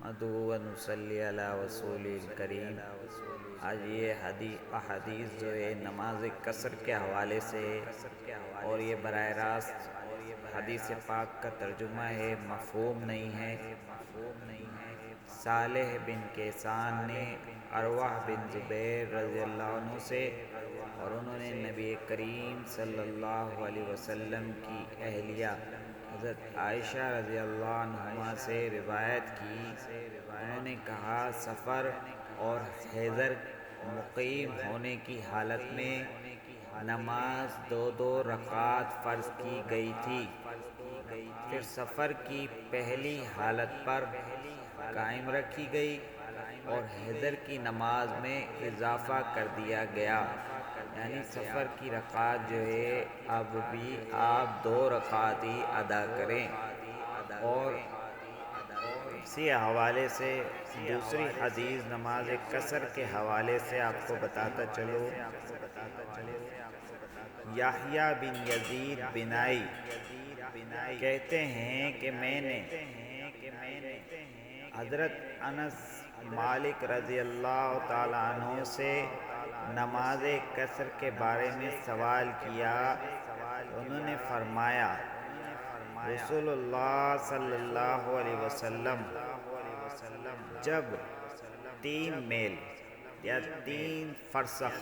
نحمدہ و نصلی علی رسول الکریم۔ آج یہ احادیث جو ہے نماز قصر کے حوالے سے اور یہ براہ راست حدیث پاک کا ترجمہ ہے، مفہوم نہیں ہے۔ صالح بن کیسان نے ارواح بن زبیر رضی اللہ عنہ سے، اور انہوں نے نبی کریم صلی اللہ علیہ وسلم کی اہلیہ حضرت عائشہ رضی اللہ عنہما سے روایت کی۔ انہوں نے کہا، سفر اور حضر مقیم ہونے کی حالت میں نماز 2 رکعت فرض کی گئی تھی، پھر سفر کی پہلی حالت پر قائم رکھی گئی اور حضر کی نماز میں اضافہ کر دیا گیا، یعنی سفر کی رکعت جو ہے اب بھی آپ 2 رکعت ہی ادا کریں۔ اور اسی حوالے سے دوسری حدیث نماز قصر کے حوالے سے آپ کو بتاتا چلوں، یحییٰ بن یزید بنائی کہتے ہیں کہ میں نے حضرت انس مالک رضی اللہ تعالیٰ عنہ سے نماز قصر کے بارے میں سوال کیا۔ انہوں نے فرمایا، رسول اللہ صلی اللہ علیہ وسلم جب 3 میل یا 3 فرسخ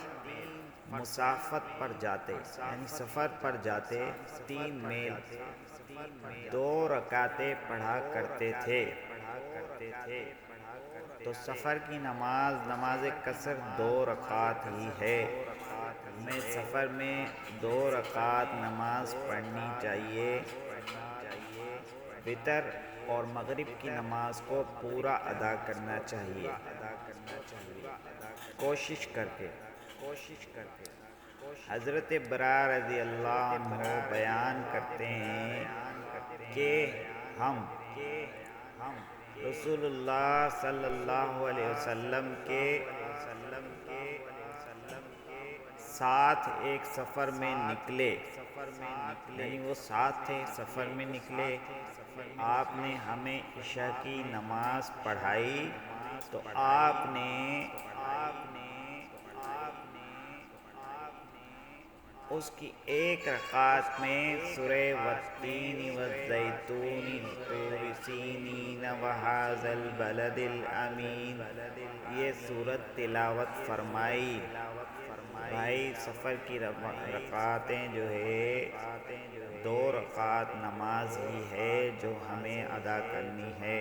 مسافت پر جاتے، یعنی سفر پر جاتے، 3 میل 2 رکعتیں پڑھا کرتے تھے، تو سفر کی نماز قصر 2 رکعت ہی ہے۔ ہمیں سفر میں 2 رکعت نماز پڑھنی چاہیے، وتر اور مغرب کی نماز کو پورا ادا کرنا چاہیے، کوشش کر کے۔ حضرت براء رضی اللہ عنہ بیان کرتے ہیں کہ ہم رسول اللہ صلی اللہ علیہ وسلم کے ساتھ ایک سفر میں نکلے، یعنی وہ ساتھ تھے، سفر میں نکلے، آپ نے ہمیں عشاء کی نماز پڑھائی، تو آپ نے اس کی 1 رکعت میں سورہ والتین والزیتون وطور سینین وہذا البلد الامین یہ سورت تلاوت فرمائی۔ بھائی، سفر کی رکعتیں جو ہے 2 رکعت نماز ہی ہے جو ہمیں ادا کرنی ہے۔